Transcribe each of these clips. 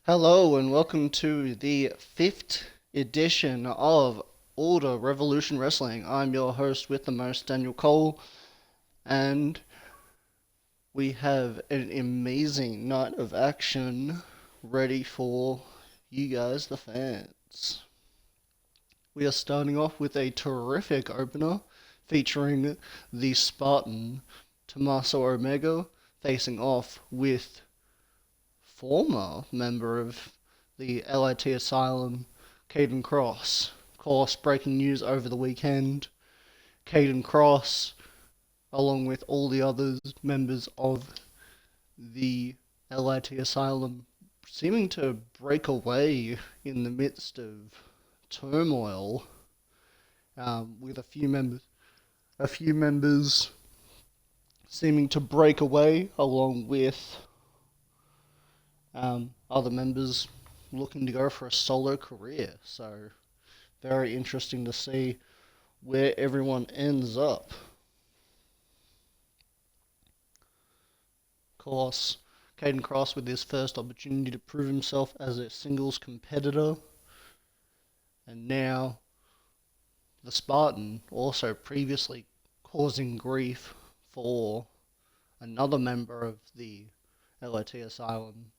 Hello and welcome to the fifth edition of Order Revolution Wrestling. I'm your host with the most, Daniel Cole, and we have an amazing night of action ready for you guys, the fans. We are starting off with a terrific opener featuring the Spartan Tommaso Omega facing off with former member of the LIT Asylum, Caden Cross. Of course, breaking news over the weekend. Caden Cross, along with all the other members of the LIT Asylum, seeming to break away in the midst of turmoil, with a few members seeming to break away, along with other members looking to go for a solo career. So, very interesting to see where everyone ends up. Of course, Caden Cross with his first opportunity to prove himself as a singles competitor. And now, the Spartan also previously causing grief for another member of the LOT Asylum,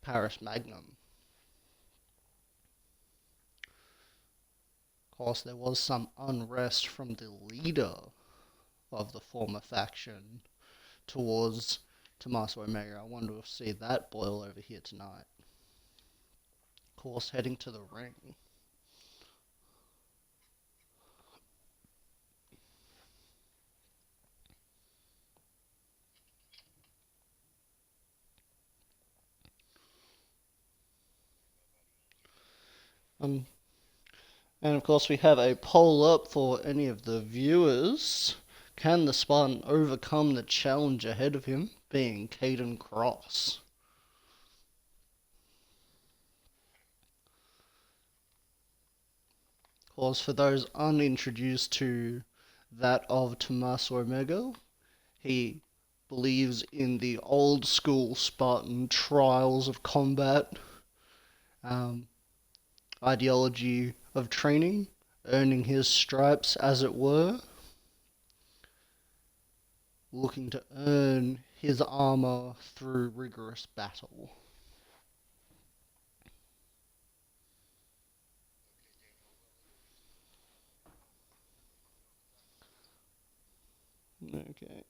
Paris Magnum. Of course, there was some unrest from the leader of the former faction towards Tommaso Omega. I wonder if we'll see that boil over here tonight. Of course, heading to the ring. Um, and of course, we have a poll up for any of the viewers. Can the Spartan overcome the challenge ahead of him, being Caden Cross? Of course, for those unintroduced to that of Tommaso Omega, he believes in the old school Spartan trials of combat, um, ideology of training, earning his stripes as it were, looking to earn his armor through rigorous battle. Okay.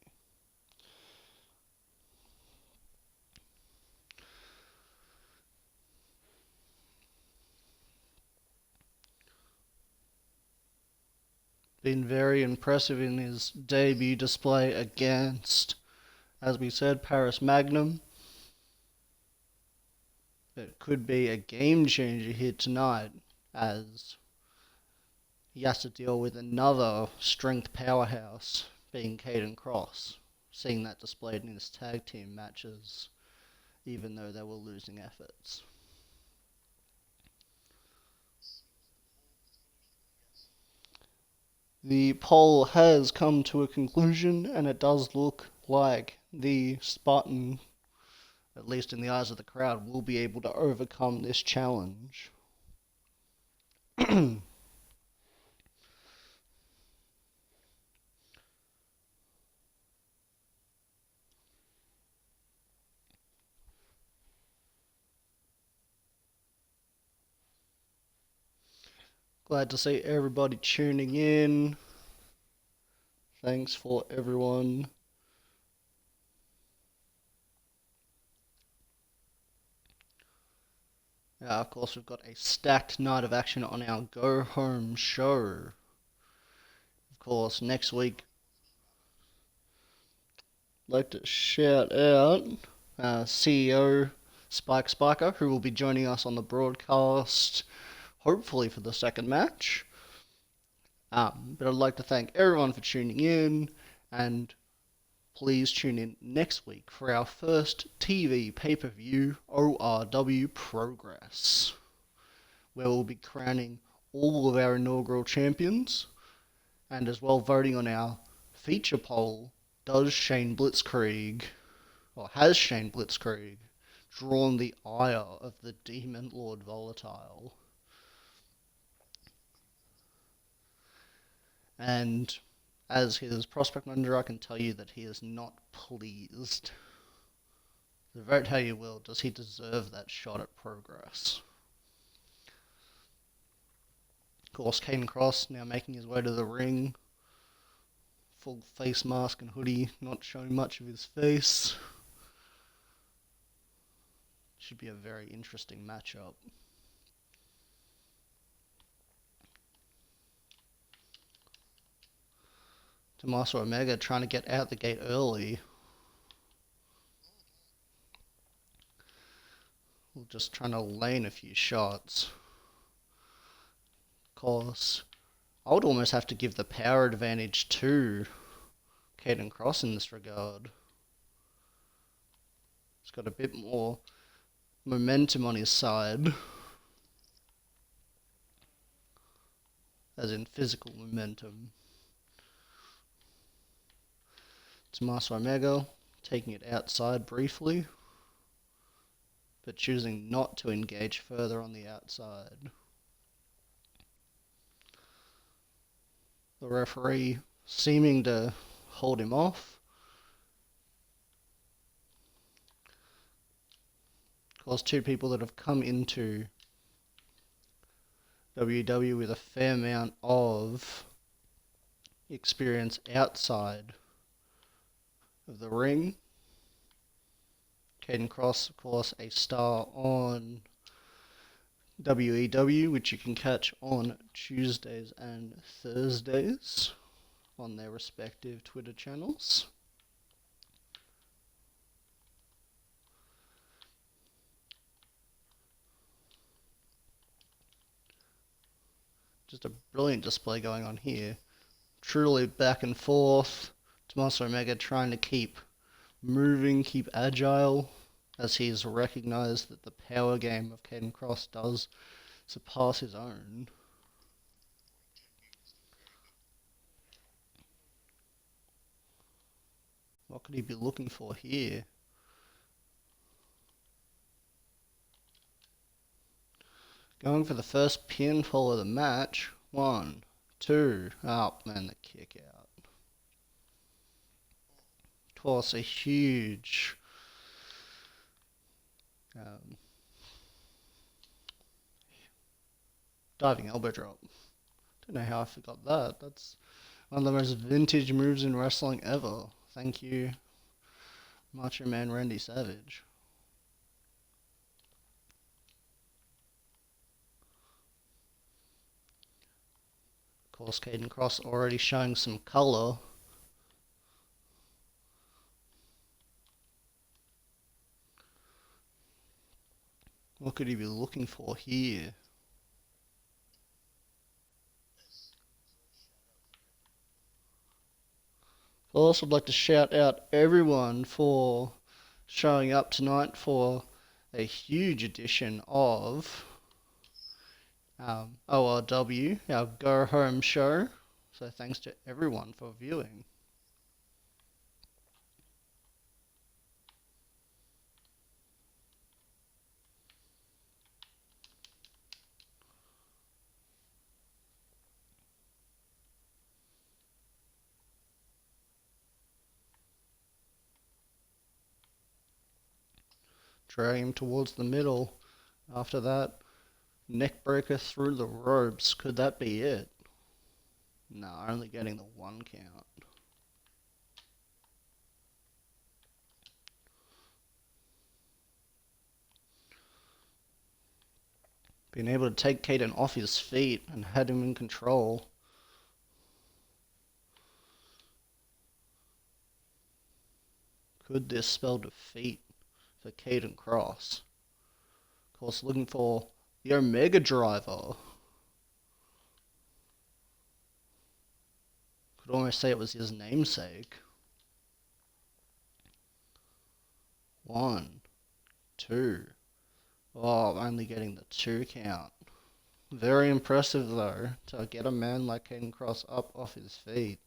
Been very impressive in his debut display against, as we said, Paris Magnum. It could be a game changer here tonight, as he has to deal with another strength powerhouse, being Caden Cross, seeing that displayed in his tag team matches, even though they were losing efforts. The poll has come to a conclusion, and it does look like the Spartan, at least in the eyes of the crowd, will be able to overcome this challenge. Glad to see everybody tuning in. Thanks for everyone. Of course, we've got a stacked night of action on our Go Home show. Of course, next week, I'd like to shout out CEO Spike Spiker, who will be joining us on the broadcast, hopefully for the second match. But I'd like to thank everyone for tuning in, and please tune in next week for our first TV pay-per-view ORW Progress, where we'll be crowning all of our inaugural champions, and as well voting on our feature poll, does Shane Blitzkrieg, or has Shane Blitzkrieg, drawn the ire of the Demon Lord Volatile. And as his prospect manager, I can tell you that he is not pleased. Vote how you will, does he deserve that shot at progress? Of course, Caden Cross now making his way to the ring. Full face mask and hoodie, not showing much of his face. Should be a very interesting matchup. Tommaso Omega trying to get out the gate early. We're just trying to lane a few shots. Of course, I would almost have to give the power advantage to Caden Cross in this regard. He's got a bit more momentum on his side. As in physical momentum. Tommaso Omega taking it outside briefly, but choosing not to engage further on the outside. The referee seeming to hold him off. Of course, two people that have come into WW with a fair amount of experience outside of the ring. Caden Cross, of course, a star on WEW, which you can catch on Tuesdays and Thursdays on their respective Twitter channels. Just a brilliant display going on here. Truly back and forth. Tommaso Omega trying to keep moving, keep agile, as he's recognised that the power game of Caden Cross does surpass his own. What could he be looking for here? Going for the first pinfall of the match. 1, 2. Oh, man, the kick out. Of course, a huge diving elbow drop. Don't know how I forgot that. That's one of the most vintage moves in wrestling ever. Thank you, Macho Man Randy Savage. Of course, Caden Cross already showing some colour. What could he be looking for here? I also would like to shout out everyone for showing up tonight for a huge edition of ORW, our Go Home show. So thanks to everyone for viewing. Drag him towards the middle. After that, neck breaker through the ropes. Could that be it? No, only getting the 1 count. Being able to take Caden off his feet and had him in control. Could this spell defeat for Caden Cross? Of course, looking for the Omega Driver. Could almost say it was his namesake. 1, 2. Oh, only getting the 2 count. Very impressive though, to get a man like Caden Cross up off his feet.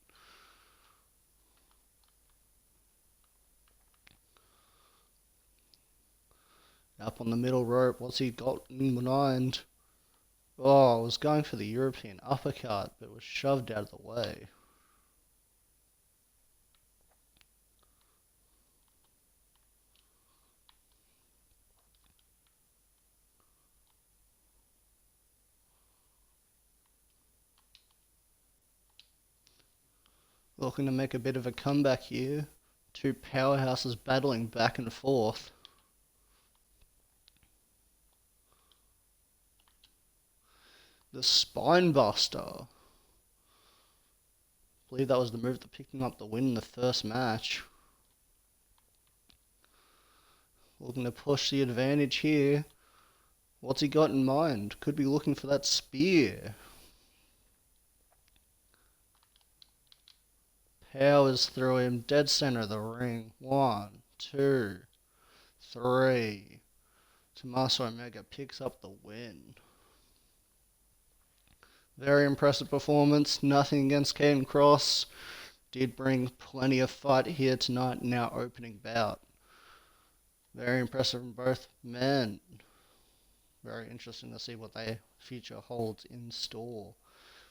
Up on the middle rope, what's he got in mind? Oh, I was going for the European uppercut, but was shoved out of the way. Looking to make a bit of a comeback here. Two powerhouses battling back and forth. The Spine Buster. I believe that was the move that picked him up the win in the first match. Looking to push the advantage here. What's he got in mind? Could be looking for that spear. Powers through him, dead center of the ring. 1, 2, 3. Tommaso Omega picks up the win. Very impressive performance. Nothing against Caden Cross. Did bring plenty of fight here tonight in our opening bout. Very impressive from both men. Very interesting to see what their future holds in store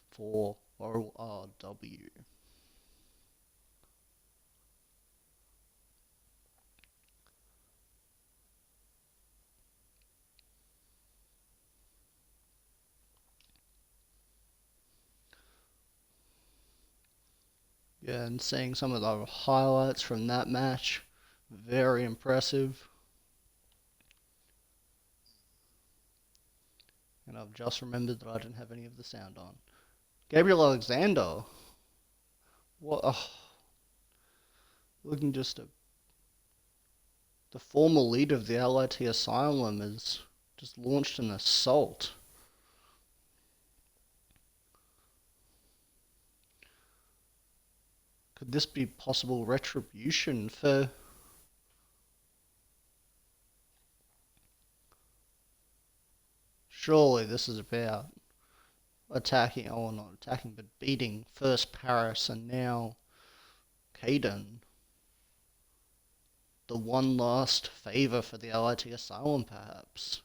for ORW. Yeah, and seeing some of the highlights from that match, very impressive. And I've just remembered that I didn't have any of the sound on. Gabriel Alexander. What? Looking just a. The former leader of the LIT Asylum has just launched an assault. Could this be possible retribution for... Surely this is about attacking, or not attacking, but beating first Paris and now Caden. The one last favour for the LIT Asylum, perhaps.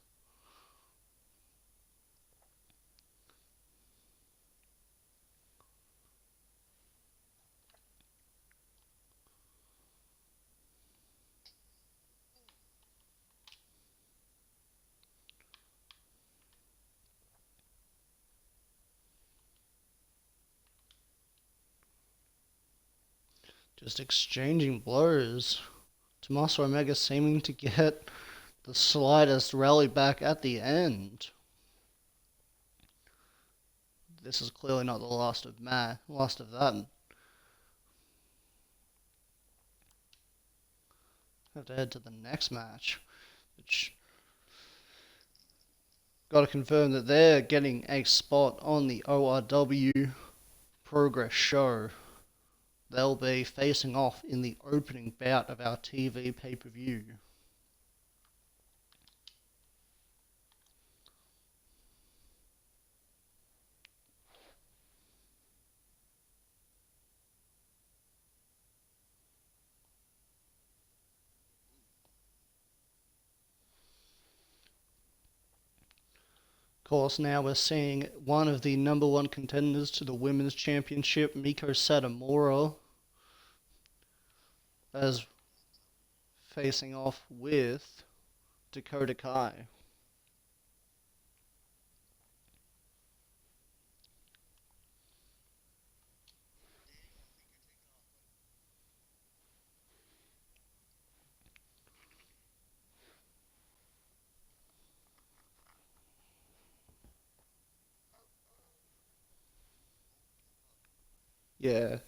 Just exchanging blows. Tommaso Omega seeming to get the slightest rally back at the end. This is clearly not the last of that. Have to head to the next match, which got to confirm that they're getting a spot on the ORW Progress show. They'll be facing off in the opening bout of our TV pay-per-view. Of course, now we're seeing one of the number one contenders to the Women's Championship, Miko Satomura, as facing off with Dakota Kai. Yeah,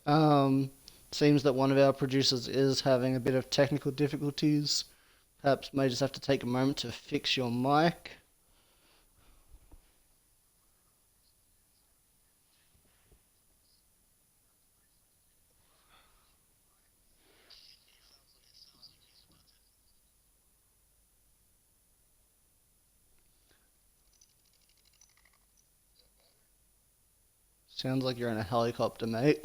seems that one of our producers is having a bit of technical difficulties. Perhaps may just have to take a moment to fix your mic. Sounds like you're in a helicopter, mate.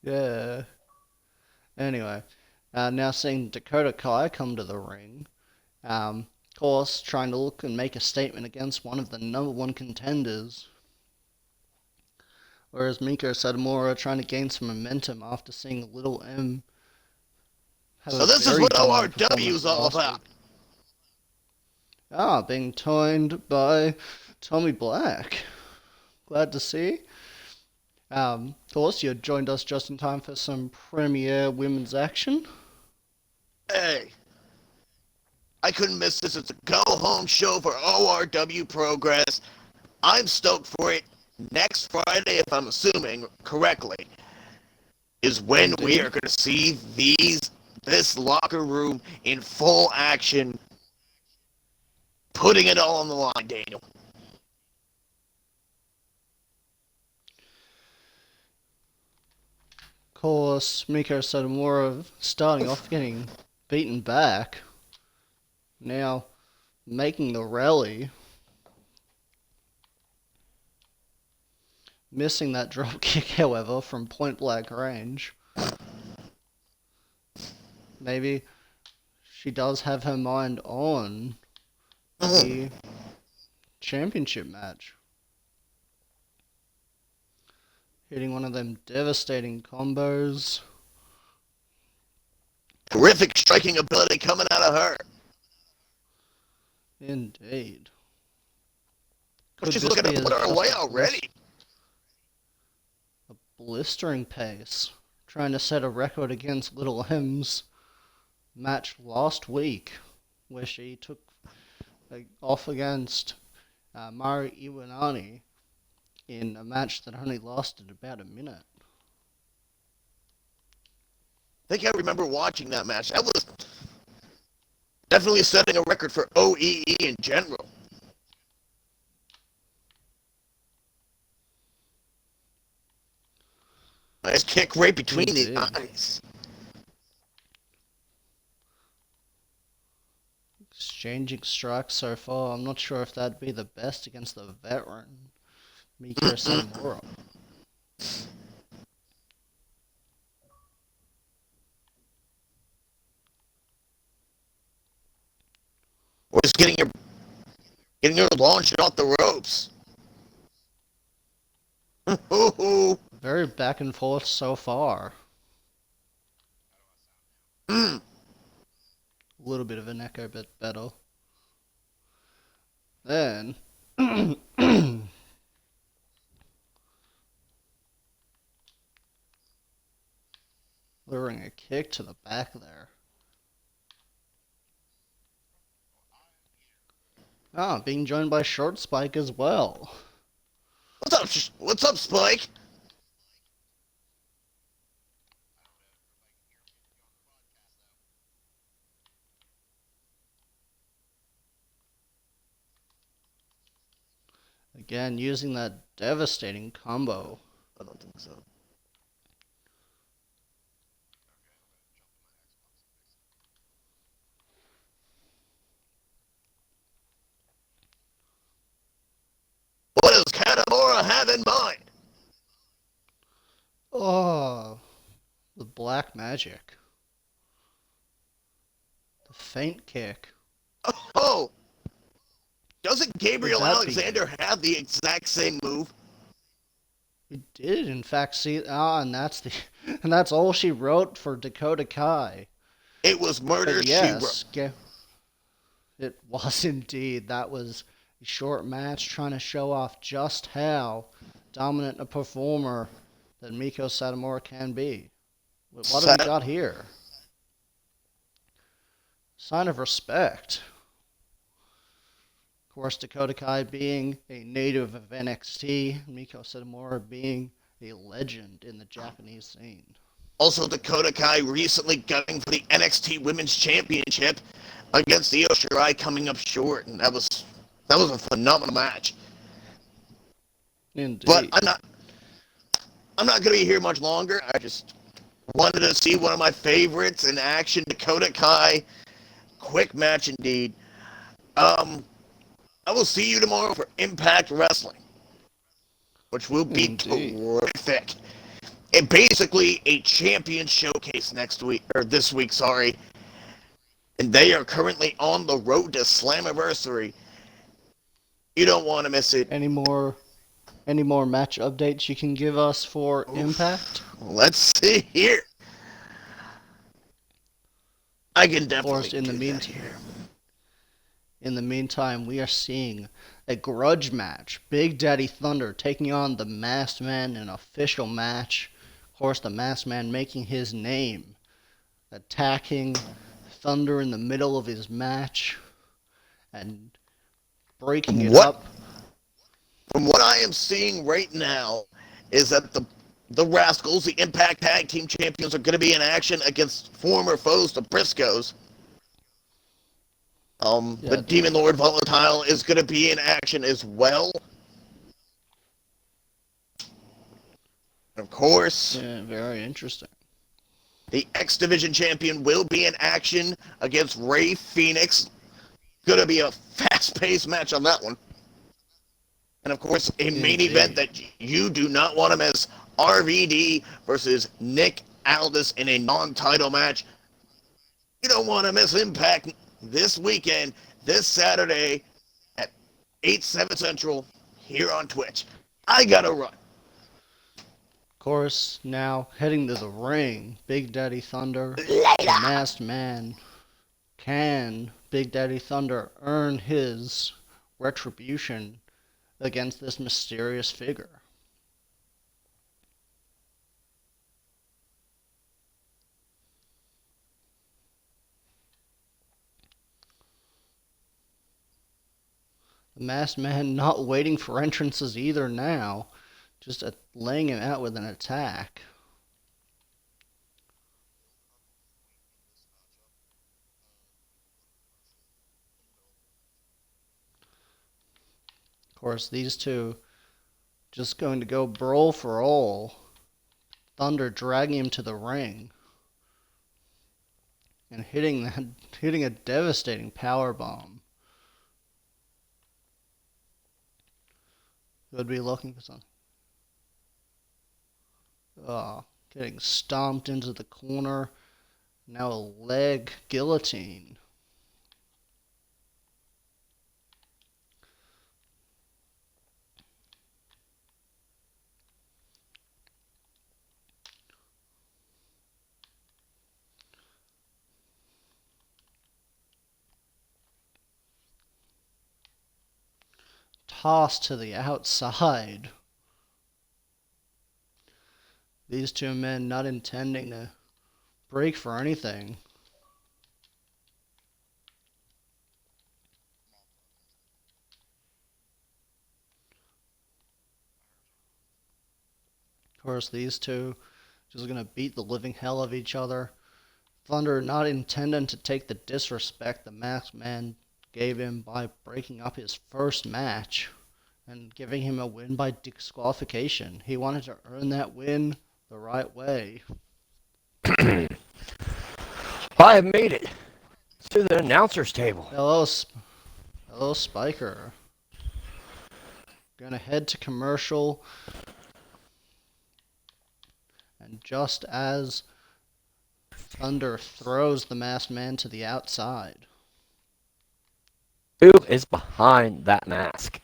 Yeah. Anyway, now seeing Dakota Kai come to the ring. Of course, trying to look and make a statement against one of the number one contenders. Whereas Miko Satomura trying to gain some momentum after seeing Little M have So a this is very what dominant ORW performance is all last about. week. Being joined by Tommy Black. Glad to see. Of course, you joined us just in time for some premier women's action. Hey, I couldn't miss this. It's a go-home show for ORW Progress. I'm stoked for it. Next Friday, if I'm assuming correctly, is when we Indeed. are going to see this locker room in full action, putting it all on the line, Daniel. Of course, Miko Satomura starting off getting beaten back. Now making the rally. Missing that drop kick, however, from point blank range. Maybe she does have her mind on the championship match. Hitting one of them devastating combos. Terrific striking ability coming out of her. Indeed. But Could she's this looking be to put her away just already. a blistering pace? Trying to set a record against Little M's match last week, where she took off against Mari Iwanani in a match that only lasted about a minute. I think I remember watching that match. That was definitely setting a record for OEE in general. Nice kick right between Indeed. the eyes. Exchanging strikes so far. I'm not sure if that'd be the best against the veteran Miko Satomura. Or just getting her launched off the ropes. Very back and forth so far. A little bit of an echo, but better. Then luring a kick to the back there. Being joined by Short Spike as well. What's up, Spike? Again, using that devastating combo. I don't think so. What does Katamora have in mind? Oh, the black magic. The feint kick. Oh, doesn't Gabriel Would that be Alexander have the exact same move? We did, in fact, see. And and that's all she wrote for Dakota Kai. It was Murder But She Wrote. yes, it was indeed. That was a short match trying to show off just how dominant a performer that Miko Satomura can be. What have we got here? Sign of respect. Of course, Dakota Kai being a native of NXT, Miko Satomura being a legend in the Japanese scene. Also, Dakota Kai recently gunning for the NXT Women's Championship against Io Shirai, coming up short, and that was a phenomenal match. Indeed. But I'm not going to be here much longer. I just wanted to see one of my favorites in action, Dakota Kai. Quick match indeed. I will see you tomorrow for Impact Wrestling, which will be terrific. basically a champion showcase next week, or this week, sorry. And they are currently on the road to Slammiversary. You don't want to miss it. Any more match updates you can give us for Impact? Let's see here. I can Of course, definitely do that here. in the meantime, we are seeing a grudge match. Big Daddy Thunder taking on the Masked Man in an official match. Of course, the Masked Man making his name, attacking Thunder in the middle of his match and breaking it What up. From what I am seeing right now is that the Rascals, the Impact Tag Team Champions, are going to be in action against former foes, the Briscoes. Yeah, But Demon Lord Volatile is going to be in action as well. Of course, yeah, very interesting. the X Division Champion will be in action against Ray Phoenix. Going to be a fast-paced match on that one. And of course, a main event Indeed. that you do not want to miss: RVD versus Nick Aldis in a non-title match. You don't want to miss Impact this weekend, this Saturday at 8, 7 Central here on Twitch. I gotta run. Of course, now heading to the ring, Big Daddy Thunder, the Later. Masked Man. Can Big Daddy Thunder earn his retribution against this mysterious figure? The Masked Man not waiting for entrances either now, just laying him out with an attack. Of course, these two just going to go brawl for all. Thunder dragging him to the ring and hitting a devastating power bomb. Would be looking for something. Oh, getting stomped into the corner. Now a leg guillotine. Tossed to the outside. These two men not intending to break for anything. Of course, these two just gonna beat the living hell of each other. Thunder not intending to take the disrespect the Masked Man gave him by breaking up his first match and giving him a win by disqualification. He wanted to earn that win the right way. I have made it to the announcer's table. Hello, Spiker. Gonna head to commercial, and just as Thunder throws the Masked Man to the outside, Who is behind that mask?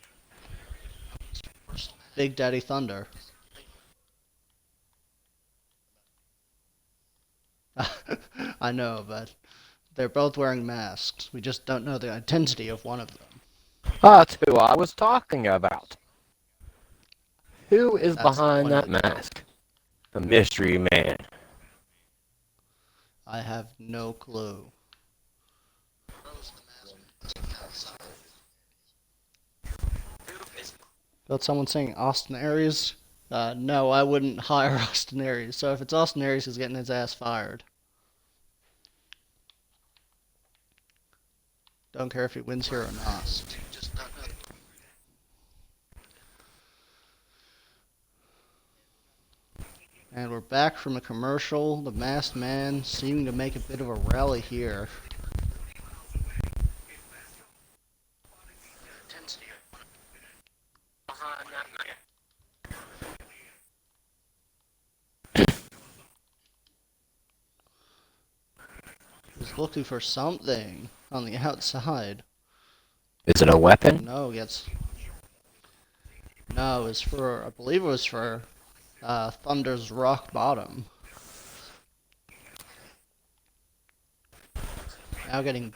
Big Daddy Thunder. I know, but they're both wearing masks. We just don't know the identity of one of them. That's who I was talking about. Who is That's the behind point of that the joke. mask? The mystery man. I have no clue. Got someone saying Austin Aries? No, I wouldn't hire Austin Aries. So if it's Austin Aries, he's getting his ass fired. Don't care if he wins here or not. And we're back from a commercial. The Masked Man seeming to make a bit of a rally here. He's looking for something on the outside. Is it a weapon? No, no, it's for, I believe it was for Thunder's rock bottom. Now getting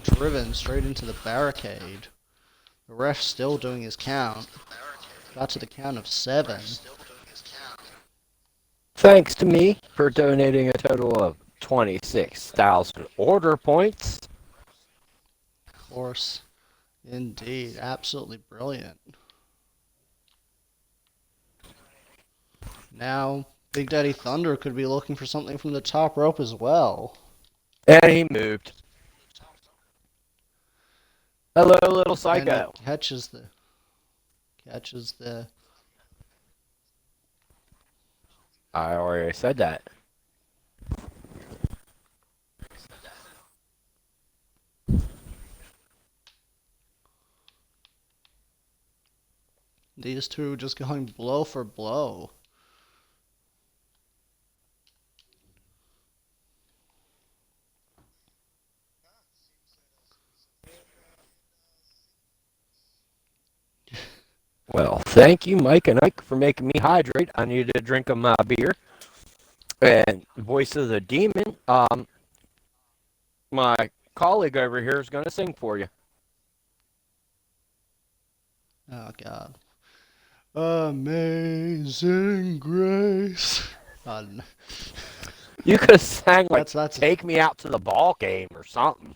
driven straight into the barricade. The ref's still doing his count. Got to the count of 7. Thanks to me for donating a total of 26,000 order points. Of course. Indeed. Absolutely brilliant. Now, Big Daddy Thunder could be looking for something from the top rope as well. And he moved. Hello, little psycho. And he catches the... I already said that. These two just going blow for blow. Well, thank you, Mike and Ike, for making me hydrate. I needed a drink of my beer. And Voice of the Demon, my colleague over here is going to sing for you. Oh, God. Amazing Grace. You could have sang like that's Take Me Out to the Ball Game or something.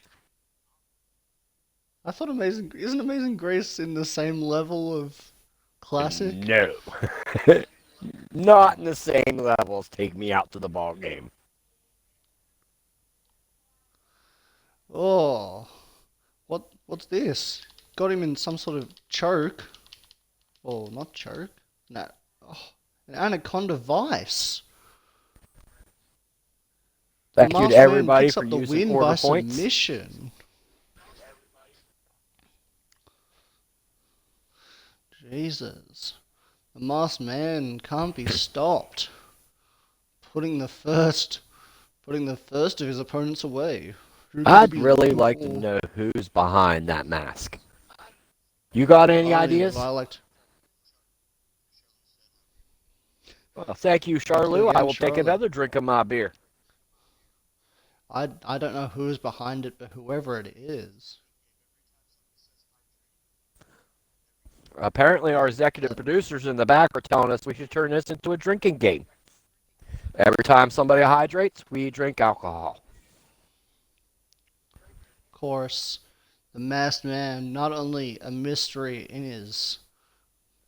I thought isn't Amazing Grace in the same level of classic? No. Not in the same level as Take Me Out to the Ball Game. Oh, what's this? Got him in some sort of choke. Oh, not choke. No. Oh, an anaconda vice. Thank you to everybody picks for up the using win order by points. submission. Jesus. The masked man can't be stopped. Putting the first of his opponents away. I'd really like to know who's behind that mask. You got any ideas? Well, thank you, Charlou. I will take another drink of my beer. I don't know who's behind it, but whoever it is. Apparently, our executive producers in the back are telling us we should turn this into a drinking game. Every time somebody hydrates, we drink alcohol. Of course, the masked man, not only a mystery in his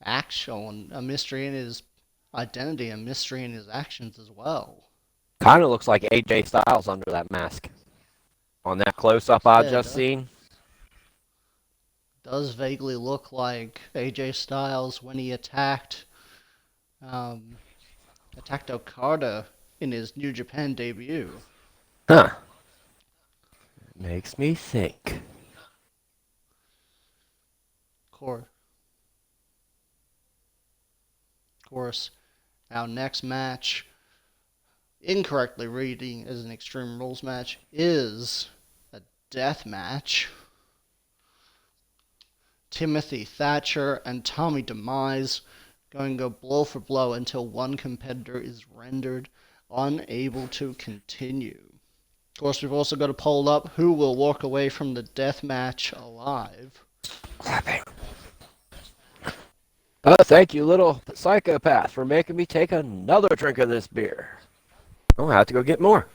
action, a mystery in his identity, a mystery in his actions as well. Kind of looks like AJ Styles under that mask. On that close-up I just seen. Does vaguely look like AJ Styles when he attacked Okada in his New Japan debut. Huh. Makes me think. Of course, our next match, incorrectly reading as an Extreme Rules match, is a death match. Timothy Thatcher and Tommy Demise going to go blow for blow until one competitor is rendered unable to continue. Of course, we've also got a poll up who will walk away from the death match alive. Thank you, little psychopath, for making me take another drink of this beer. I'll have to go get more.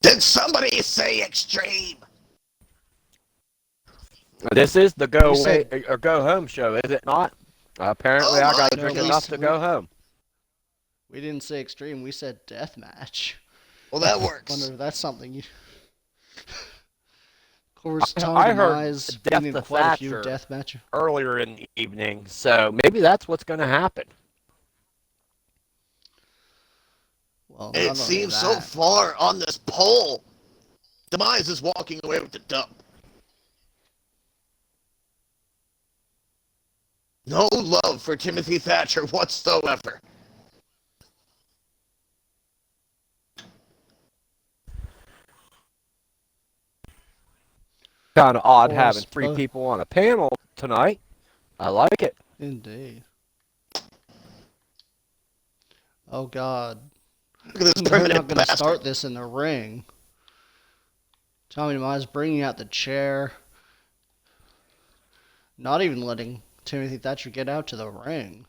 Did somebody say extreme? This is the go away or go home show, is it not? Apparently, I got to drink enough to go home. We didn't say extreme. We said death match. Well, that works. I wonder if that's something you. Of course, I heard Death to Thatcher death match earlier in the evening, so maybe that's what's going to happen. Well, it seems so far on this poll. Demise is walking away with the dub. No love for Timothy Thatcher whatsoever. Kind of odd course, having three people on a panel tonight. I like it. Indeed. Oh God. Look at this They're not primitive going to bastard. start this in the ring. Tommy DeMize bringing out the chair. Not even letting Timothy Thatcher get out to the ring.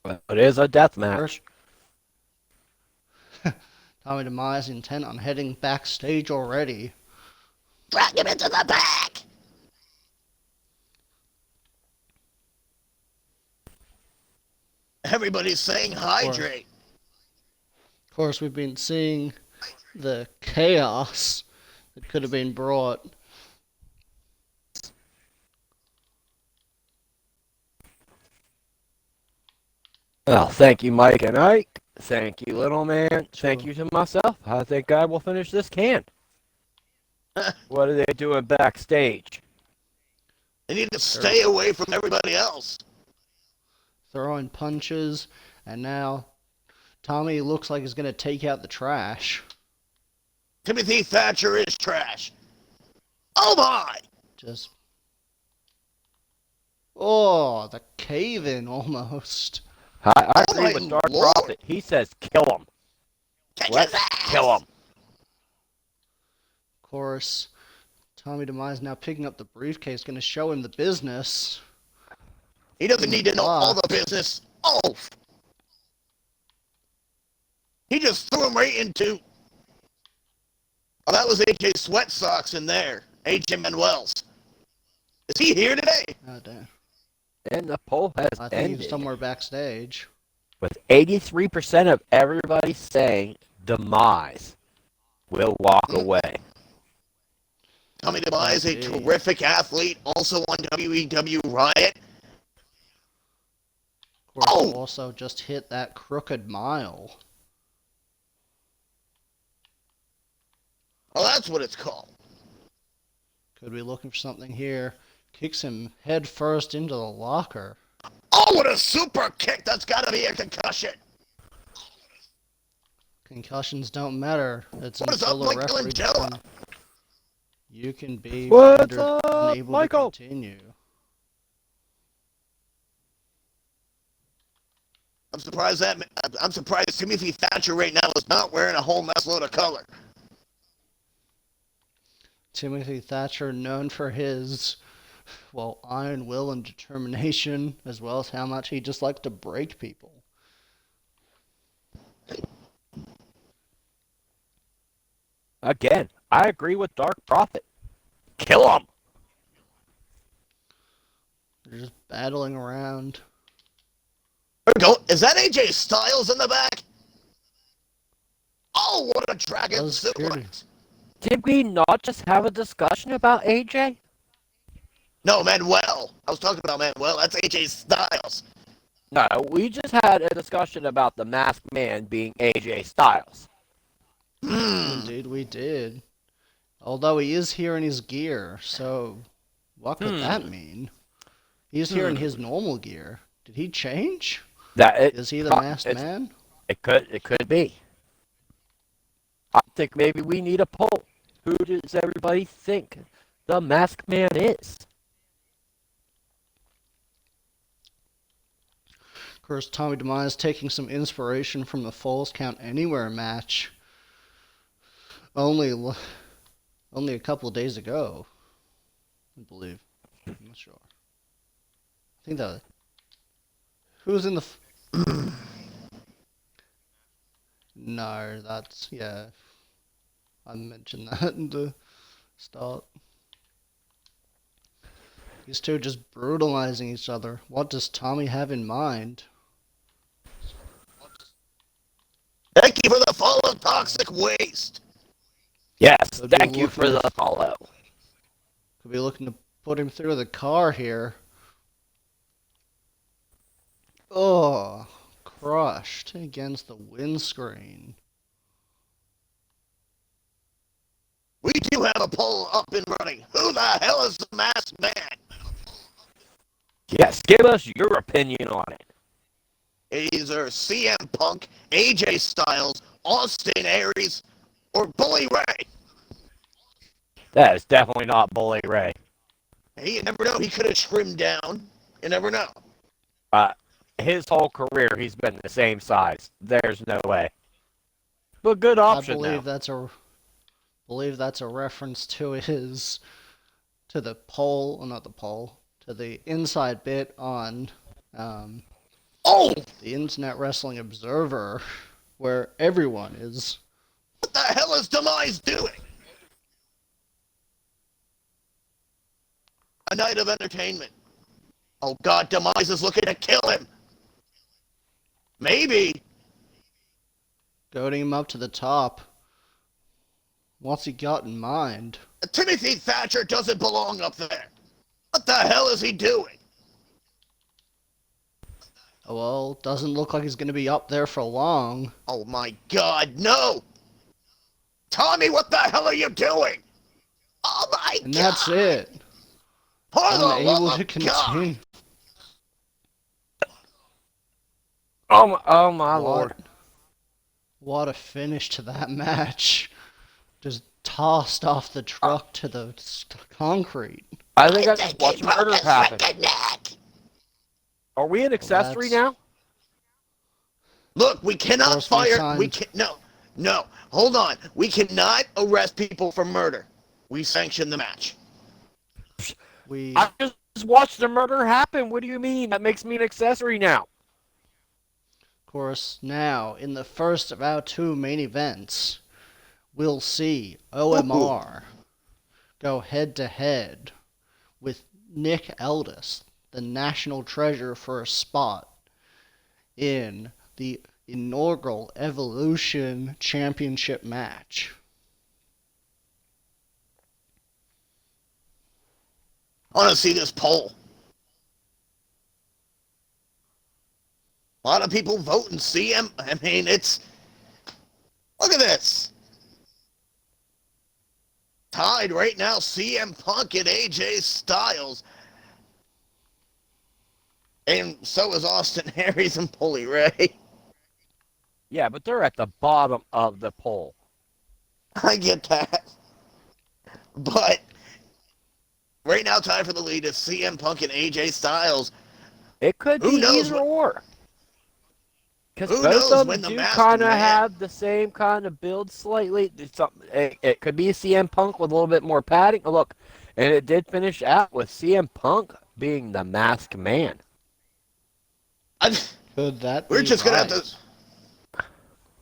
But it is a death match. Tommy DeMize intent on heading backstage already. Drag him into the back. Everybody's saying hydrate. Of course, we've been seeing the chaos that could have been brought. Well, thank you, Mike and Ike. Thank you, little man. Sure. Thank you to myself. I think I will finish this can. What are they doing backstage? They need to stay away from everybody else. Throwing punches, and now Tommy looks like he's going to take out the trash. Timothy Thatcher is trash. Oh my! Just. Oh, the cave in almost. I Oh agree my with Dark Lord. Prophet. He says kill him. Catch Let's his ass. kill him. Of course, Tommy DeMize now picking up the briefcase, going to show him the business. He doesn't need to know all the business. Oh! He just threw him right into... Oh, that was AJ Sweat Socks in there. AJ Manuel's. Is he here today? Oh, damn. And the poll has I think ended. he's somewhere backstage. With 83% of everybody saying Demise will walk away. Tommy DeMize, a Indeed. terrific athlete, also on WEW Riot. Of course, Oh! also just hit that crooked mile. Oh, that's what it's called. Could be looking for something here. Kicks him head first into the locker. Oh, what a super kick! That's got to be a concussion. Concussions don't matter. It's What is until up, the Michael referee and Jella? determines you can be What's rendered up, unable Michael? to continue. I'm surprised Timothy Thatcher right now is not wearing a whole mess load of color. Timothy Thatcher, known for his, well, iron will and determination, as well as how much he just likes to break people. Again, I agree with Dark Prophet. Kill him. They're just battling around. Is that AJ Styles in the back? Oh, what a dragon That was suplex. Did we not just have a discussion about AJ? No, Manuel. I was talking about Manuel. That's AJ Styles. No, we just had a discussion about the masked man being AJ Styles. Indeed, we did. Although he is here in his gear, so what could that mean? He's here in his normal gear. Did he change? Is he the masked man? It could be. I think maybe we need a poll. Who does everybody think the masked man is? Of course, Tommy DeMize taking some inspiration from the Falls Count Anywhere match. Only a couple of days ago, I believe. I'm not sure. I think that. Who's in the? No, that's yeah. I mentioned that in the start. These two just brutalizing each other. What does Tommy have in mind? Thank you for the follow, Toxic Waste. Yes, Could be thank you for looking the follow. Could be looking to put him through the car here. Oh, crushed against the windscreen. We do have a poll up and running. Who the hell is the masked man? Yes, give us your opinion on it. Either CM Punk, AJ Styles, Austin Aries, or Bully Ray. That is definitely not Bully Ray. Hey, you never know. He could have trimmed down. You never know. Uh, his whole career, he's been the same size. There's no way. But good I option, believe though. that's a reference to his to the pole, or not the pole, to the inside bit on um, Oh, the Internet Wrestling Observer, where everyone is. what the hell is Demise doing? A night of entertainment. Oh God, Demise is looking to kill him. Maybe. Goading him up to the top. What's he got in mind? Timothy Thatcher doesn't belong up there. What the hell is he doing? Well, doesn't look like he's going to be up there for long. Oh my God, no! Tommy, what the hell are you doing? Oh my And God! that's it. For the Unable love to of God! continue. Oh my lord. What? What a finish to that match. Just tossed off the truck to the concrete. I I think I just think he watched broke murder his happen. freaking neck! Are we an Well, accessory that's, now? Look, we of cannot course, we fire. We signed. can no. Hold on. We cannot arrest people for murder. We sanction the match. We, I just watched the murder happen. What do you mean? That makes me an accessory now. of course, now, in the first of our two main events, we'll see Ooh. OMR go head to head with Nick Aldis, the national treasure, for a spot in the inaugural Evolution Championship match. I want to see this poll. A lot of people voting CM. I mean, it's. Look at this. Tied right now, CM Punk and AJ Styles. And so is Austin Harris and Bully Ray. Yeah, but they're at the bottom of the poll. I get that. But right now, tied for the lead is CM Punk and AJ Styles. It could be Who knows either what? or. Because Who both knows of when them the do masked kind of man? have the same kind of build slightly. It could be CM Punk with a little bit more padding. Look, and it did finish out with CM Punk being the masked man. Could that We're be just gonna have right? to.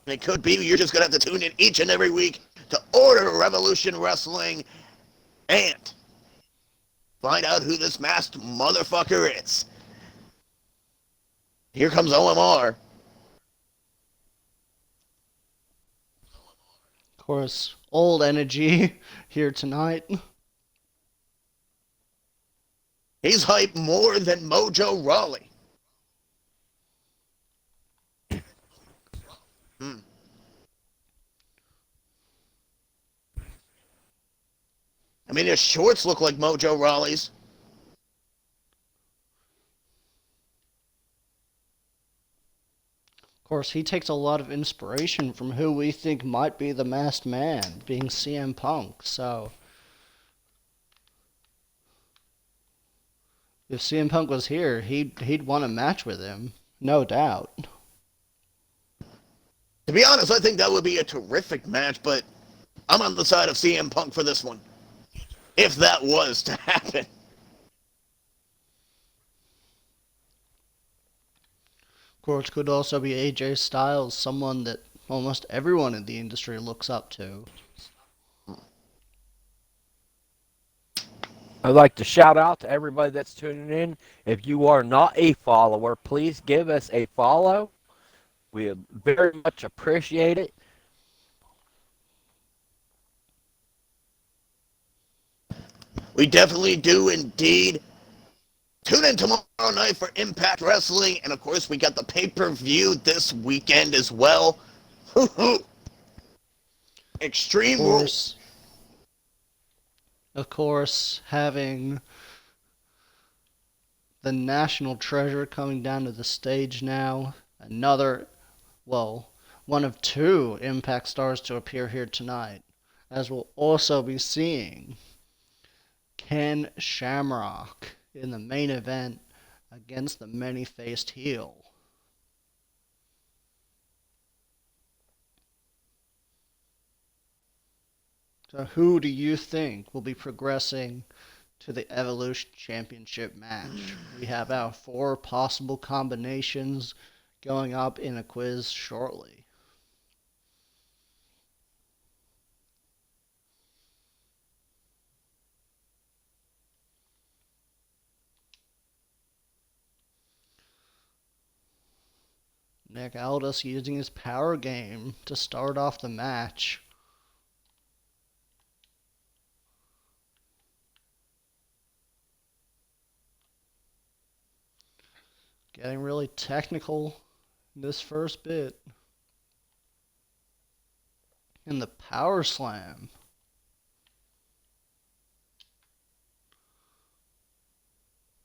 It could be you're just gonna have to tune in each and every week to Order Revolution Wrestling and find out who this masked motherfucker is. Here comes OMR. Of course, old energy here tonight. He's hyped more than Mojo Rawley. Hmm. I mean, his shorts look like Mojo Rawley's. Of course, he takes a lot of inspiration from who we think might be the masked man, being CM Punk. So, if CM Punk was here, he'd want a match with him, no doubt. To be honest, I think that would be a terrific match, but I'm on the side of CM Punk for this one. If that was to happen. Of course, could also be AJ Styles, someone that almost everyone in the industry looks up to. I'd like to shout out to everybody that's tuning in. If you are not a follower, please give us a follow. We very much appreciate it. We definitely do indeed. Tune in tomorrow night for Impact Wrestling, and of course, we got the pay-per-view this weekend as well. Of Extreme Rules. course, of course, having the national treasure coming down to the stage now. Another, well, one of two Impact stars to appear here tonight, as we'll also be seeing Ken Shamrock in the main event against the many-faced heel. So who do you think will be progressing to the Evolution Championship match? We have our 4 possible combinations going up in a quiz shortly. Nick Aldis using his power game to start off the match. Getting really technical in this first bit. And the power slam.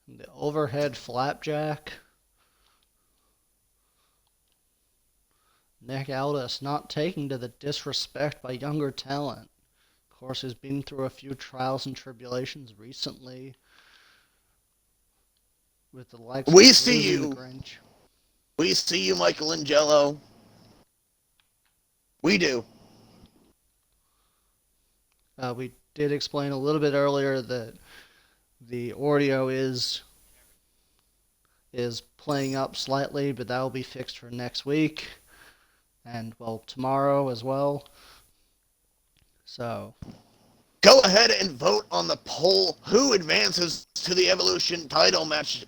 And the overhead flapjack. Nick Aldis not taking to the disrespect by younger talent. Of course, he's been through a few trials and tribulations recently with the likes We of see losing the you. Grinch. We see you, Michelangelo. We do. We did explain a little bit earlier that the audio is playing up slightly, but that will be fixed for next week. And, well, tomorrow as well. So, Go ahead and vote on the poll. Who advances to the Evolution title match?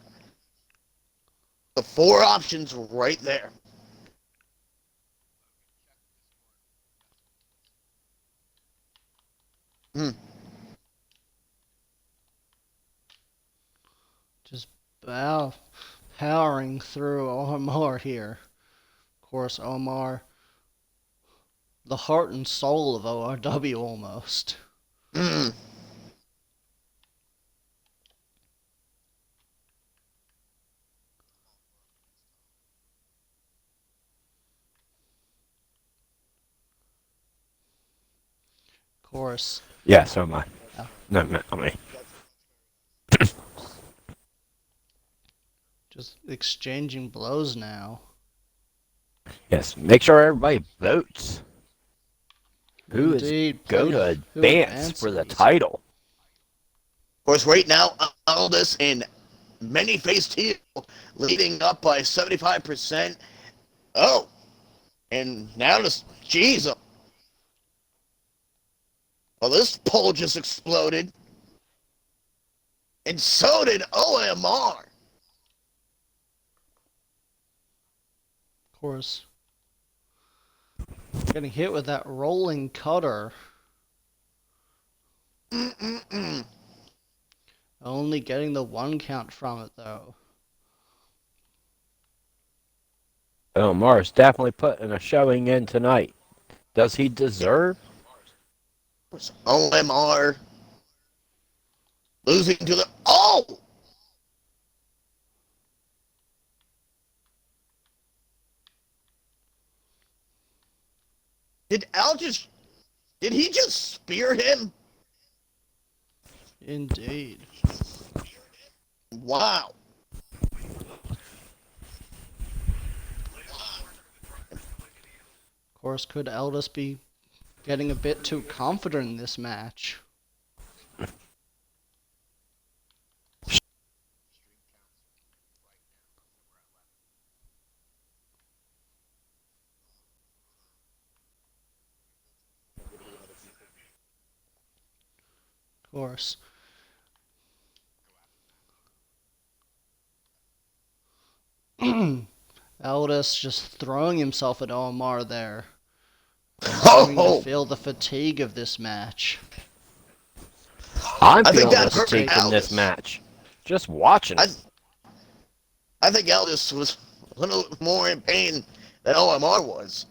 The 4 options right there. just powering through Omar here. Of course, Omar, the heart and soul of ORW almost. Mm. Of course. Yeah, so am I. Oh. No, not me. Just exchanging blows now. Yes, make sure everybody votes. Who Indeed, is going to who advance for the advances. title? Of course, right now, Aldis in many-faced heel, leading up by 75%. Oh, and now this, jeez. Well, this poll just exploded. And so did OMR. Of course. Getting hit with that rolling cutter. Mm-mm-mm. Only getting the 1 count from it, though. Omar's definitely putting a showing in tonight. Does he deserve? OMR losing to the... Oh! Did he just spear him? Indeed. Wow. Of course, could Aldis be getting a bit too confident in this match? Of course. Aldis just throwing himself at Omar there. Starting to Oh! feel the fatigue of this match. I'm I think feeling that the hurt fatigue in this Aldis. match. Just watching it. I think Aldis was a little more in pain than OMR was.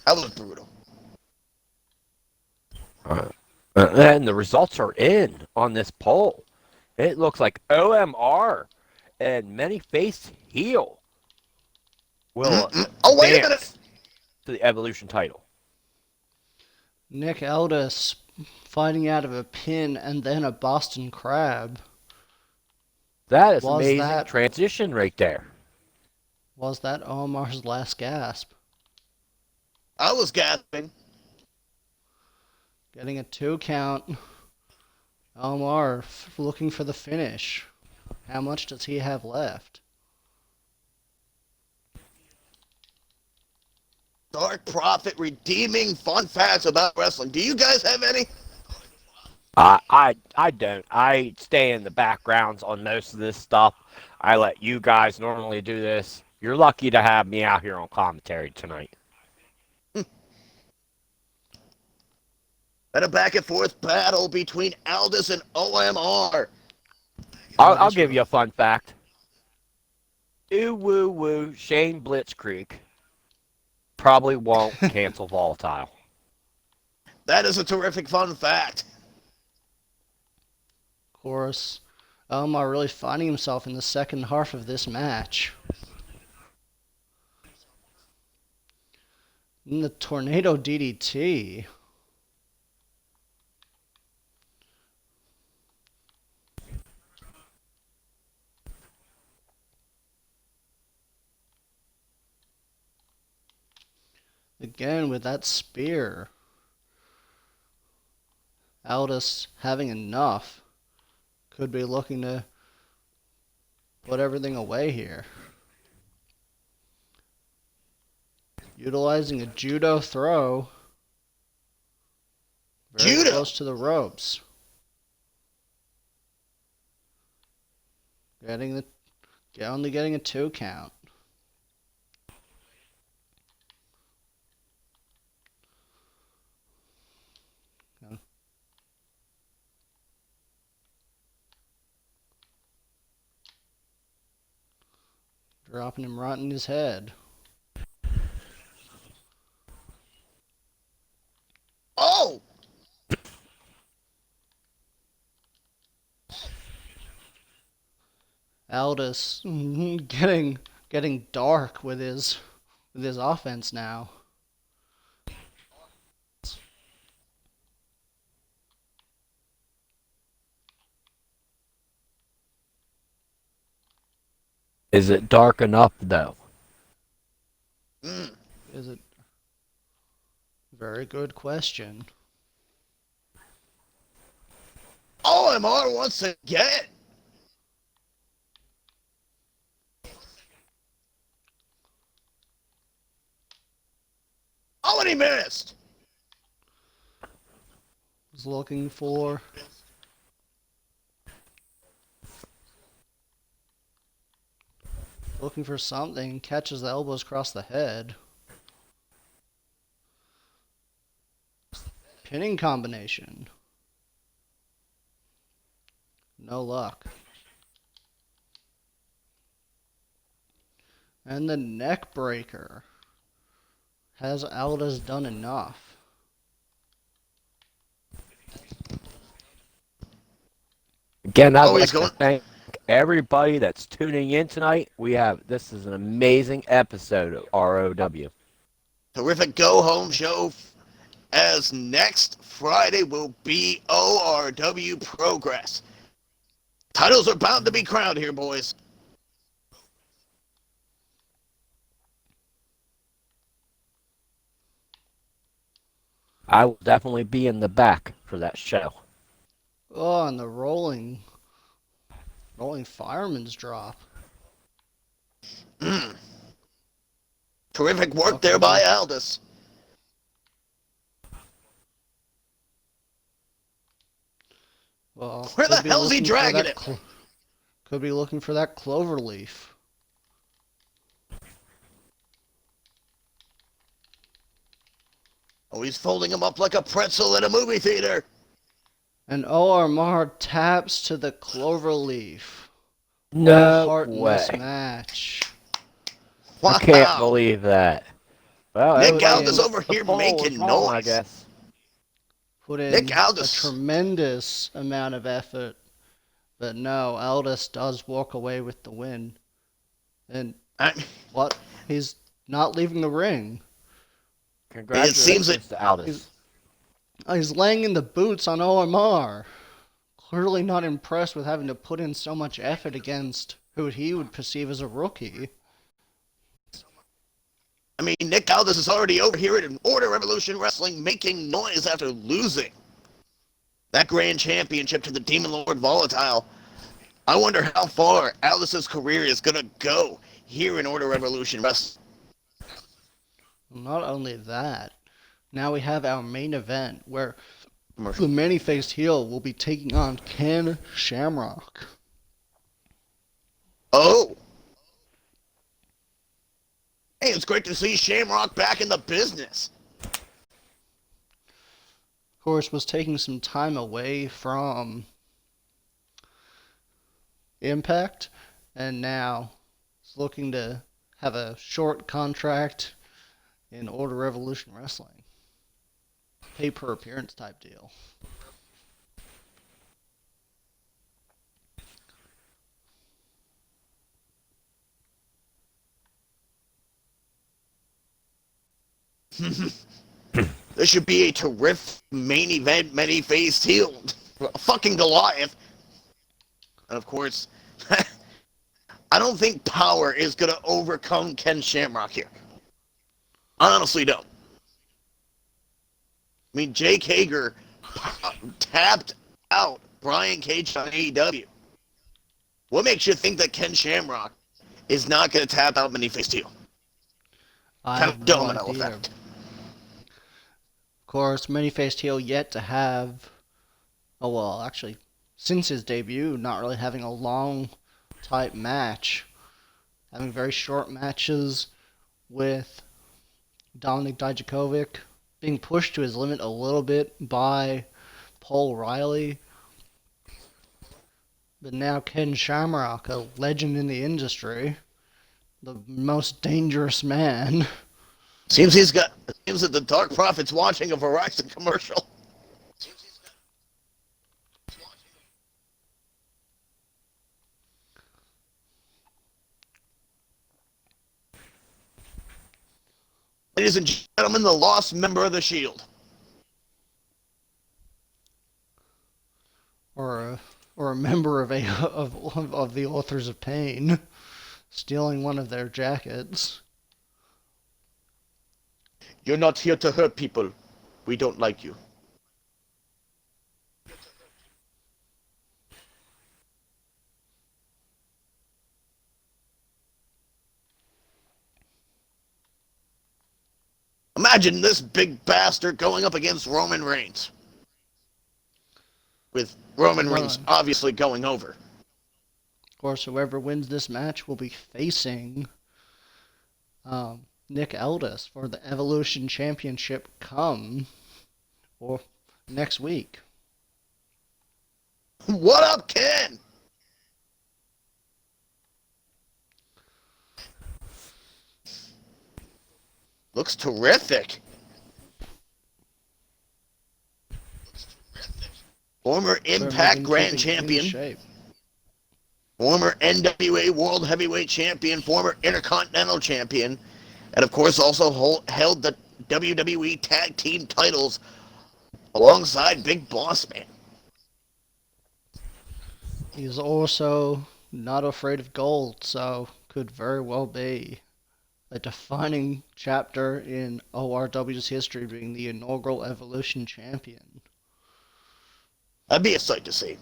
That was brutal. And the results are in on this poll. It looks like OMR and many-faced heel will Oh, wait a minute. advance to the Evolution title. Nick Aldis fighting out of a pin and then a Boston Crab. That is Was amazing that transition right there. was that Omar's last gasp? I was gasping. Getting a 2 count. Omar looking for the finish. How much does he have left? Dark Prophet redeeming fun facts about wrestling. Do you guys have any? I don't. I stay in the backgrounds on most of this stuff. I let you guys normally do this. You're lucky to have me out here on commentary tonight. And a back and forth battle between Aldis and OMR. I'll give you a fun fact. Ooh woo woo Shane Blitzkrieg probably won't cancel Volatile. That is a terrific fun fact. Of course, Omar really finding himself in the second half of this match. In the Tornado DDT. Again with that spear. Aldis having enough. Could be looking to put everything away here. Utilizing a judo throw. Very Judo. close to the ropes. Only getting a 2 count. Dropping him right in his head. Oh! Aldis getting dark with his offense now. Is it dark enough though? Is it? Very good question. OMR once again. Oh, and he missed. Was looking for something. Catches the elbows across the head. Pinning combination. No luck. And the neck breaker. Has Aldis done enough? Again, I'd like he's to going. thank everybody that's tuning in tonight. This is an amazing episode of ROW. Terrific go home show. As next Friday will be ORW Progress. Titles are bound to be crowned here, boys. I will definitely be in the back for that show. Oh, and the rolling fireman's drop. Terrific work there by Aldis. Well, Where the hell is he dragging it? Could be looking for that clover leaf. Oh, he's folding him up like a pretzel in a movie theater. And OMR taps to the clover leaf. No Heart in way. this match. Wow. I can't believe that. Well, Nick Aldis over here making noise. I guess. Put in Nick a Aldis. tremendous amount of effort. But no, Aldis does walk away with the win. And what? He's not leaving the ring. Congratulations seems to Aldis. He's laying in the boots on OMR. Clearly not impressed with having to put in so much effort against who he would perceive as a rookie. I mean, Nick Aldis is already over here at Order Revolution Wrestling making noise after losing that grand championship to the Demon Lord Volatile. I wonder how far Aldis's career is going to go here in Order Revolution Wrestling. Not only that, now we have our main event where the many-faced heel will be taking on Ken Shamrock. Oh! Hey, it's great to see Shamrock back in the business. Of course, was taking some time away from Impact, and now is looking to have a short contract in Order Revolution Wrestling. Pay per appearance type deal. This should be a terrific main event, many-faced heel. Fucking Goliath. And of course, I don't think Power is going to overcome Ken Shamrock here. I honestly don't. I mean, Jake Hager tapped out Brian Cage on AEW. What makes you think that Ken Shamrock is not going to tap out many-faced heel? I Kind have of no domino idea. effect. Of course, many-faced heel yet to have, oh well, actually, since his debut, not really having a long type match. Having very short matches with Dominik Dijakovic, being pushed to his limit a little bit by Paul Riley. But now Ken Shamrock, a legend in the industry, the most dangerous man. Seems that the Dark Prophet's watching a Verizon commercial. Ladies and gentlemen, the lost member of the Shield. Or a member of the Authors of Pain, stealing one of their jackets. You're not here to hurt people. We don't like you. Imagine this big bastard going up against Roman Reigns. With Roman Reigns obviously going over. Of course, whoever wins this match will be facing Nick Aldis for the Evolution Championship or next week. What up, Ken? Looks terrific. Former Impact Grand Champion. Former NWA World Heavyweight Champion. Former Intercontinental Champion. And of course also held the WWE Tag Team titles alongside Big Boss Man. He's also not afraid of gold, so could very well be a defining chapter in ORW's history, being the inaugural Evolution Champion. That'd be a sight to see.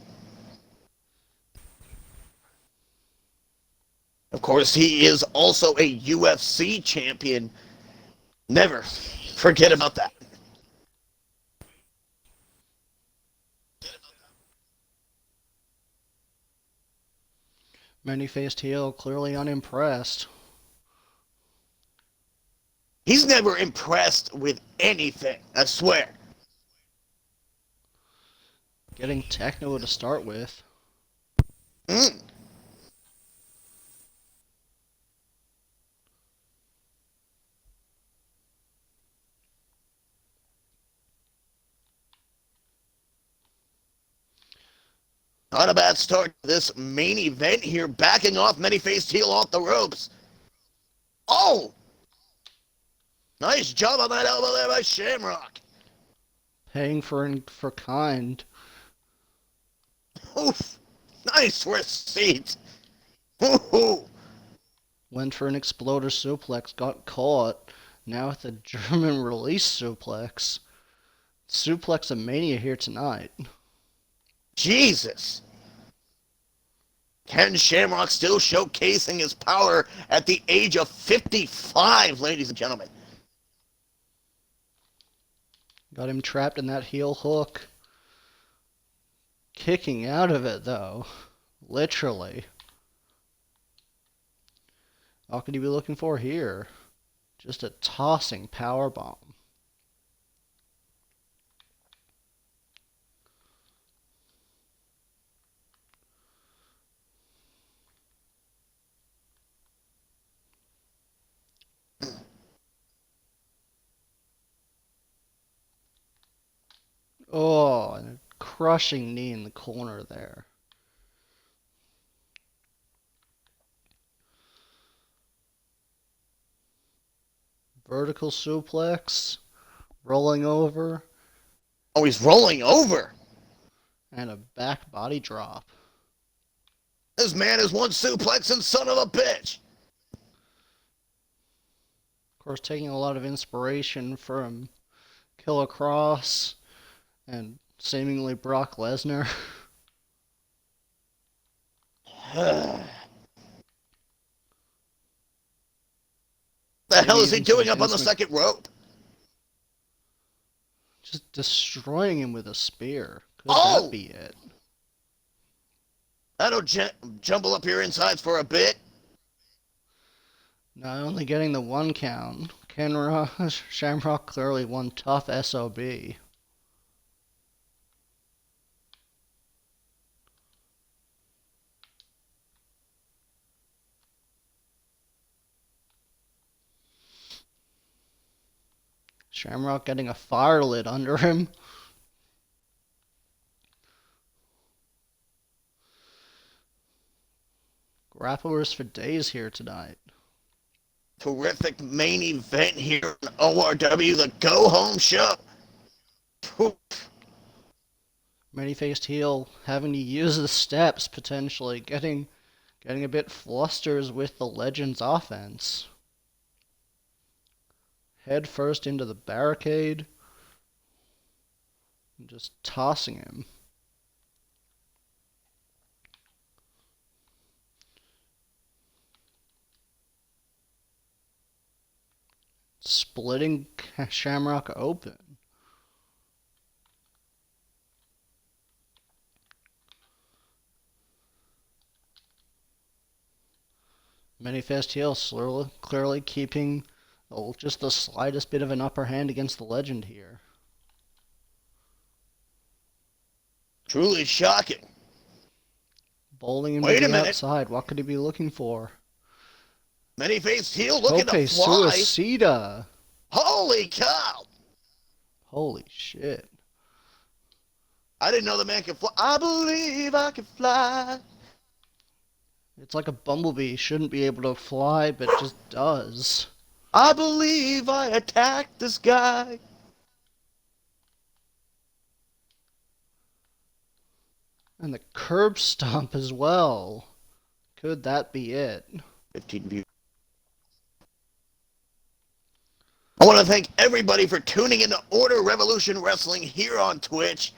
Of course, he is also a UFC champion. Never forget about that. Many-faced heel, clearly unimpressed. He's never impressed with anything, I swear. Getting techno to start with. Not a bad start to this main event here, backing off many-faced heel off the ropes. Oh! Nice job on that elbow there by Shamrock. Paying for kind. Oof! Nice receipt! Woohoo! Went for an exploder suplex, got caught. Now with a German release suplex. Suplex of Mania here tonight. Jesus! Ken Shamrock still showcasing his power at the age of 55, ladies and gentlemen. Got him trapped in that heel hook. Kicking out of it, though. Literally. What could he be looking for here? Just a tossing power bomb. Oh, and a crushing knee in the corner there. Vertical suplex, rolling over, Oh, he's rolling over. and a back body drop. This man is one suplexing son of a bitch. Of course, taking a lot of inspiration from Killer Cross and seemingly Brock Lesnar. The hell is he using some doing up on the Vince second rope? Just destroying him with a spear. Could Oh! that be it? That'll jumble up your insides for a bit. Not only getting the one count, Shamrock clearly one tough SOB. Shamrock getting a fire lit under him. Grapplers for days here tonight. Terrific main event here on ORW, the Go Home Show. Poof. Many-faced heel having to use the steps potentially, getting a bit flusters with the Legends offense. Head first into the barricade. And just tossing him. Splitting Shamrock open. Many-faced heel clearly keeping just the slightest bit of an upper hand against the Legend here. Truly shocking. Bowling him Wait to a the minute. outside. What could he be looking for? Many-faced heel looking Tope to fly. Suicida. Holy cow. Holy shit. I didn't know the man could fly. I believe I can fly. It's like a bumblebee. Shouldn't be able to fly, but just does. I believe I attacked this guy. And the curb stomp as well. Could that be it? 15 views. I want to thank everybody for tuning into Order Revolution Wrestling here on Twitch.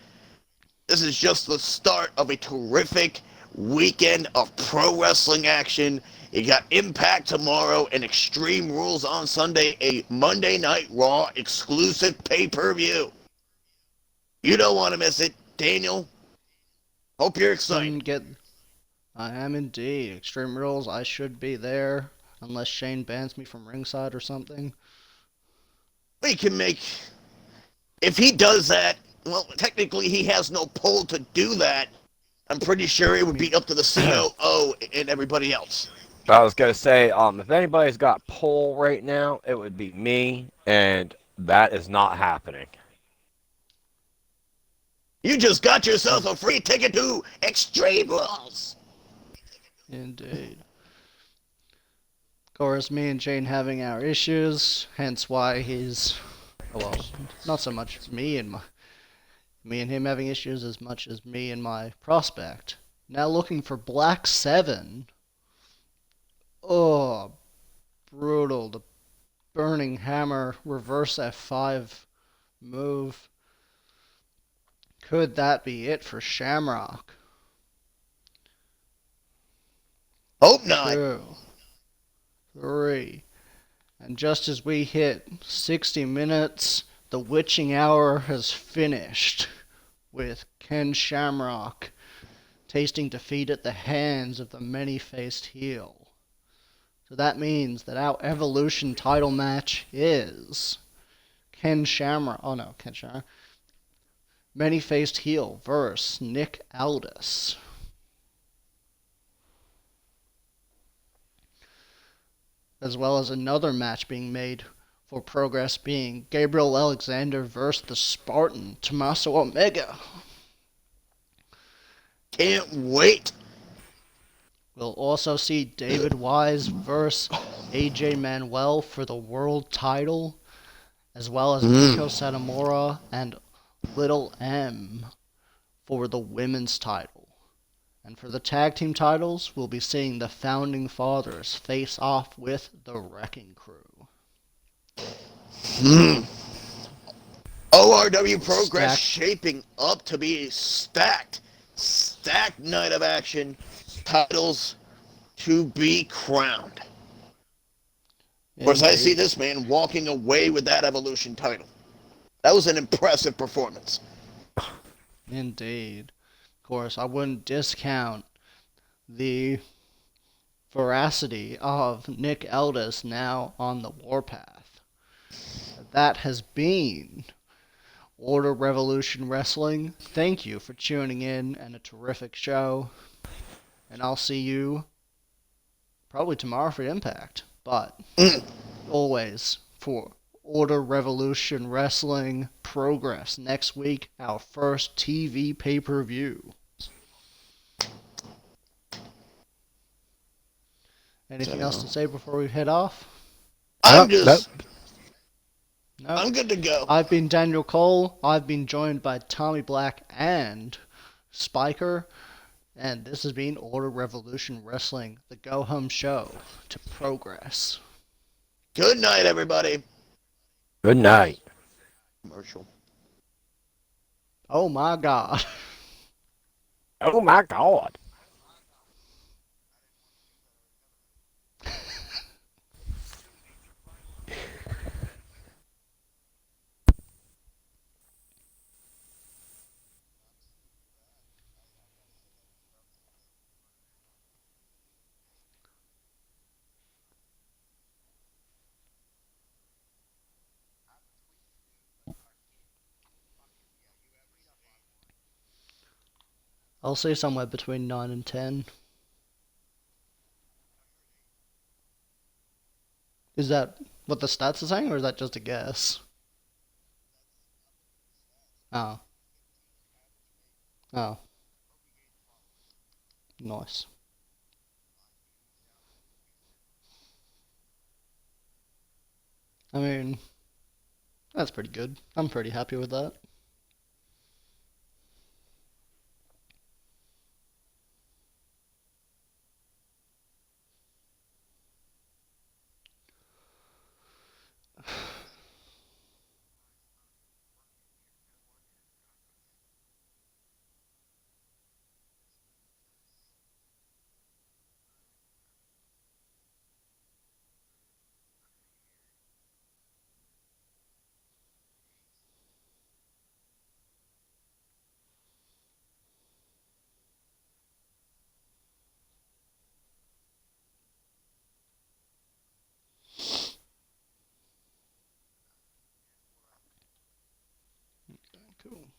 This is just the start of a terrific weekend of pro wrestling action. You got Impact tomorrow and Extreme Rules on Sunday, a Monday Night Raw exclusive pay-per-view. You don't want to miss it. Daniel, hope you're excited. I am indeed. Extreme Rules, I should be there. Unless Shane bans me from ringside or something. We can make... If he does that, well, technically he has no pull to do that. I'm pretty sure it would be up to the COO and everybody else. I was going to say, if anybody's got pull right now, it would be me, and that is not happening. You just got yourself a free ticket to Extreme Rules. Indeed. Of course, me and Shane having our issues, hence why he's... Well, not so much me and Me and him having issues as much as me and my prospect. Now looking for Black 7. Oh, brutal. The Burning Hammer reverse F5 move. Could that be it for Shamrock? Hope not. 2, 3. And just as we hit 60 minutes, the witching hour has finished, with Ken Shamrock tasting defeat at the hands of the many-faced heel. So that means that our Evolution title match is Ken Shamrock. Oh no, Ken Shamrock. Many-faced heel versus Nick Aldis. As well as another match being made for Progress being Gabriel Alexander versus the Spartan, Tommaso Omega. Can't wait. We'll also see David Wise versus AJ Manuel for the world title, as well as Miko Satomura and Little M for the women's title. And for the tag team titles, we'll be seeing the Founding Fathers face off with the Wrecking Crew. ORW Progress Stacked. shaping up to be a stacked night of action. Titles to be crowned. Of course, I see this man walking away with that Evolution title. That was an impressive performance. Indeed. Of course, I wouldn't discount the veracity of Nick Aldis now on the warpath. That has been Order Revolution Wrestling. Thank you for tuning in and a terrific show. And I'll see you probably tomorrow for Impact. But always for Order Revolution Wrestling Progress. Next week, our first TV pay-per-view. Anything else to say before we head off? I'm No? I'm good to go. I've been Daniel Cole. I've been joined by Tommy Black and Spiker. And this has been Order Revolution Wrestling, the go-home show to Progress. Good night, everybody. Good night. Commercial. Oh my God. Oh my God. I'll say somewhere between 9 and 10. Is that what the stats are saying, or is that just a guess? Oh. Oh. Nice. I mean, that's pretty good. I'm pretty happy with that. Cool.